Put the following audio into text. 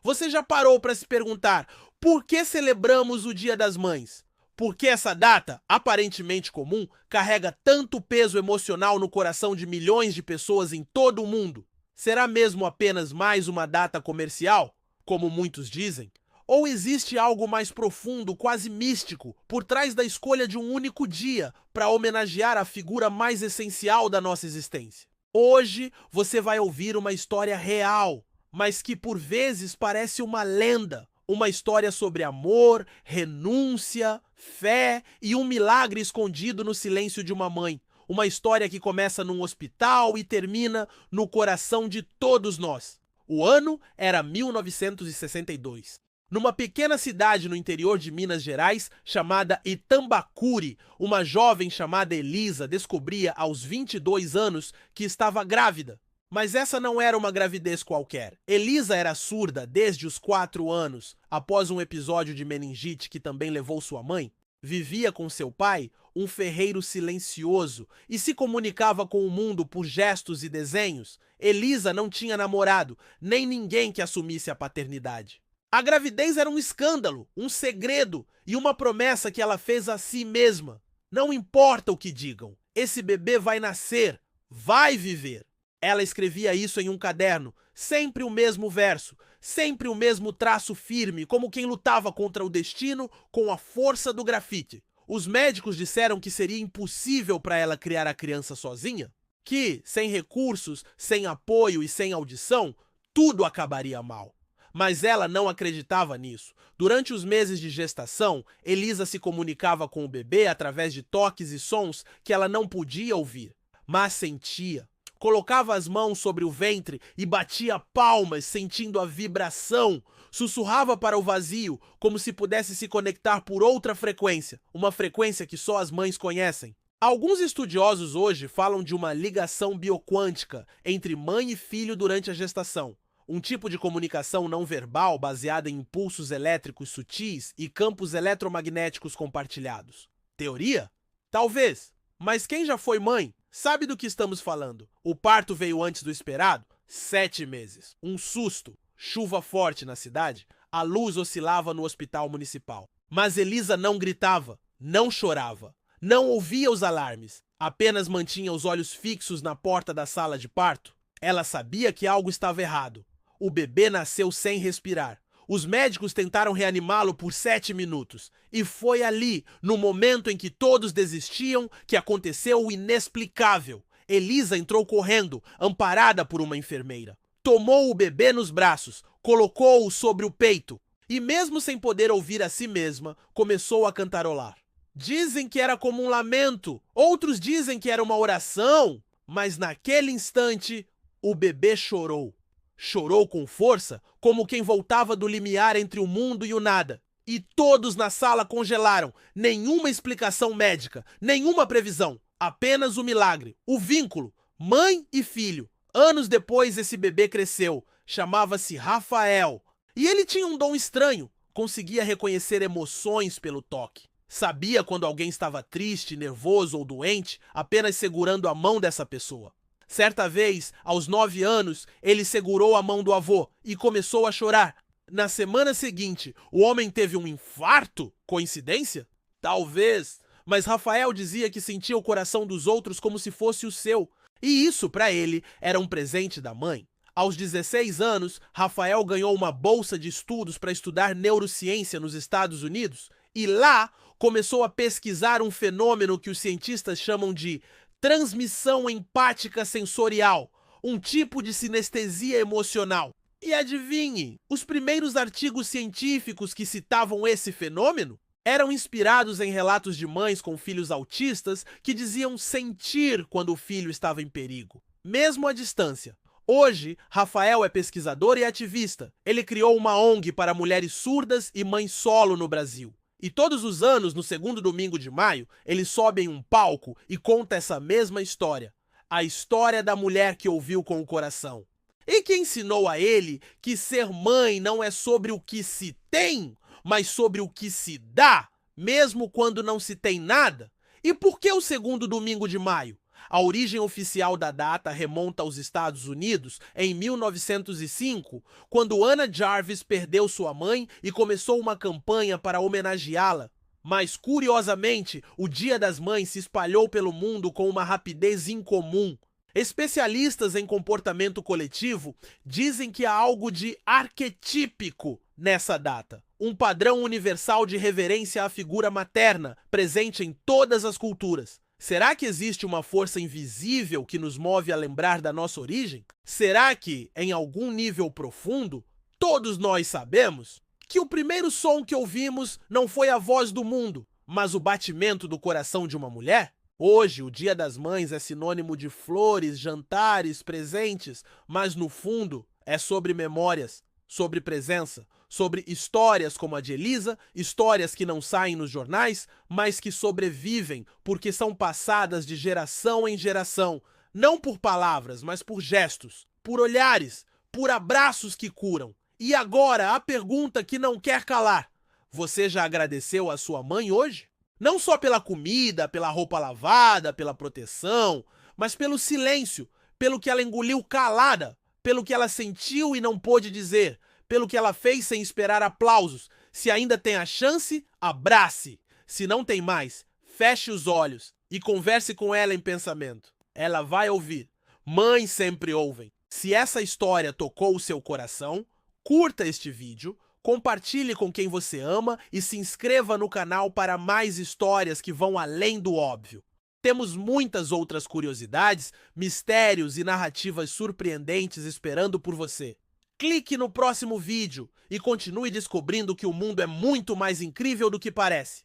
Você já parou para se perguntar por que celebramos o Dia das Mães? Por que essa data, aparentemente comum, carrega tanto peso emocional no coração de milhões de pessoas em todo o mundo? Será mesmo apenas mais uma data comercial, como muitos dizem? Ou existe algo mais profundo, quase místico, por trás da escolha de um único dia para homenagear a figura mais essencial da nossa existência? Hoje você vai ouvir uma história real, mas que por vezes parece uma lenda. Uma história sobre amor, renúncia, fé e um milagre escondido no silêncio de uma mãe. Uma história que começa num hospital e termina no coração de todos nós. O ano era 1962. Numa pequena cidade no interior de Minas Gerais, chamada Itambacuri, uma jovem chamada Elisa descobria aos 22 anos que estava grávida. Mas essa não era uma gravidez qualquer. Elisa era surda desde os 4 anos, após um episódio de meningite que também levou sua mãe. Vivia com seu pai, um ferreiro silencioso, e se comunicava com o mundo por gestos e desenhos. Elisa não tinha namorado, nem ninguém que assumisse a paternidade. A gravidez era um escândalo, um segredo e uma promessa que ela fez a si mesma. Não importa o que digam, esse bebê vai nascer, vai viver. Ela escrevia isso em um caderno, sempre o mesmo verso, sempre o mesmo traço firme, como quem lutava contra o destino com a força do grafite. Os médicos disseram que seria impossível para ela criar a criança sozinha, que, sem recursos, sem apoio e sem audição, tudo acabaria mal. Mas ela não acreditava nisso. Durante os meses de gestação, Elisa se comunicava com o bebê através de toques e sons que ela não podia ouvir, mas sentia. Colocava as mãos sobre o ventre e batia palmas, sentindo a vibração. Sussurrava para o vazio, como se pudesse se conectar por outra frequência, uma frequência que só as mães conhecem. Alguns estudiosos hoje falam de uma ligação bioquântica entre mãe e filho durante a gestação. Um tipo de comunicação não verbal baseada em impulsos elétricos sutis e campos eletromagnéticos compartilhados. Teoria? Talvez. Mas quem já foi mãe sabe do que estamos falando. O parto veio antes do esperado? 7 meses. Um susto. Chuva forte na cidade. A luz oscilava no hospital municipal. Mas Elisa não gritava, não chorava, não ouvia os alarmes. Apenas mantinha os olhos fixos na porta da sala de parto. Ela sabia que algo estava errado. O bebê nasceu sem respirar. Os médicos tentaram reanimá-lo por 7 minutos. E foi ali, no momento em que todos desistiam, que aconteceu o inexplicável. Elisa entrou correndo, amparada por uma enfermeira. Tomou o bebê nos braços, colocou-o sobre o peito. E mesmo sem poder ouvir a si mesma, começou a cantarolar. Dizem que era como um lamento, outros dizem que era uma oração. Mas naquele instante, o bebê chorou. Chorou com força, como quem voltava do limiar entre o mundo e o nada. E todos na sala congelaram. Nenhuma explicação médica, nenhuma previsão. Apenas o milagre, o vínculo, mãe e filho. Anos depois esse bebê cresceu. Chamava-se Rafael. E ele tinha um dom estranho. Conseguia reconhecer emoções pelo toque. Sabia quando alguém estava triste, nervoso ou doente, apenas segurando a mão dessa pessoa. Certa vez, aos 9 anos, ele segurou a mão do avô e começou a chorar. Na semana seguinte, o homem teve um infarto? Coincidência? Talvez. Mas Rafael dizia que sentia o coração dos outros como se fosse o seu. E isso, para ele, era um presente da mãe. Aos 16 anos, Rafael ganhou uma bolsa de estudos para estudar neurociência nos Estados Unidos. E lá, começou a pesquisar um fenômeno que os cientistas chamam de transmissão empática sensorial, um tipo de sinestesia emocional. E adivinhe, os primeiros artigos científicos que citavam esse fenômeno eram inspirados em relatos de mães com filhos autistas que diziam sentir quando o filho estava em perigo, mesmo à distância. Hoje, Rafael é pesquisador e ativista. Ele criou uma ONG para mulheres surdas e mães solo no Brasil. E todos os anos, no segundo domingo de maio, ele sobe em um palco e conta essa mesma história. A história da mulher que ouviu com o coração. E que ensinou a ele que ser mãe não é sobre o que se tem, mas sobre o que se dá, mesmo quando não se tem nada. E por que o segundo domingo de maio? A origem oficial da data remonta aos Estados Unidos em 1905, quando Anna Jarvis perdeu sua mãe e começou uma campanha para homenageá-la. Mas, curiosamente, o Dia das Mães se espalhou pelo mundo com uma rapidez incomum. Especialistas em comportamento coletivo dizem que há algo de arquetípico nessa data. Um padrão universal de reverência à figura materna, presente em todas as culturas. Será que existe uma força invisível que nos move a lembrar da nossa origem? Será que, em algum nível profundo, todos nós sabemos que o primeiro som que ouvimos não foi a voz do mundo, mas o batimento do coração de uma mulher? Hoje, o Dia das Mães é sinônimo de flores, jantares, presentes, mas no fundo é sobre memórias, sobre presença, sobre histórias como a de Elisa, histórias que não saem nos jornais, mas que sobrevivem porque são passadas de geração em geração, não por palavras, mas por gestos, por olhares, por abraços que curam. E agora, a pergunta que não quer calar: você já agradeceu a sua mãe hoje? Não só pela comida, pela roupa lavada, pela proteção, mas pelo silêncio, pelo que ela engoliu calada, pelo que ela sentiu e não pôde dizer, pelo que ela fez sem esperar aplausos. Se ainda tem a chance, abrace. Se não tem mais, feche os olhos e converse com ela em pensamento. Ela vai ouvir. Mães sempre ouvem. Se essa história tocou o seu coração, curta este vídeo, compartilhe com quem você ama e se inscreva no canal para mais histórias que vão além do óbvio. Temos muitas outras curiosidades, mistérios e narrativas surpreendentes esperando por você. Clique no próximo vídeo e continue descobrindo que o mundo é muito mais incrível do que parece.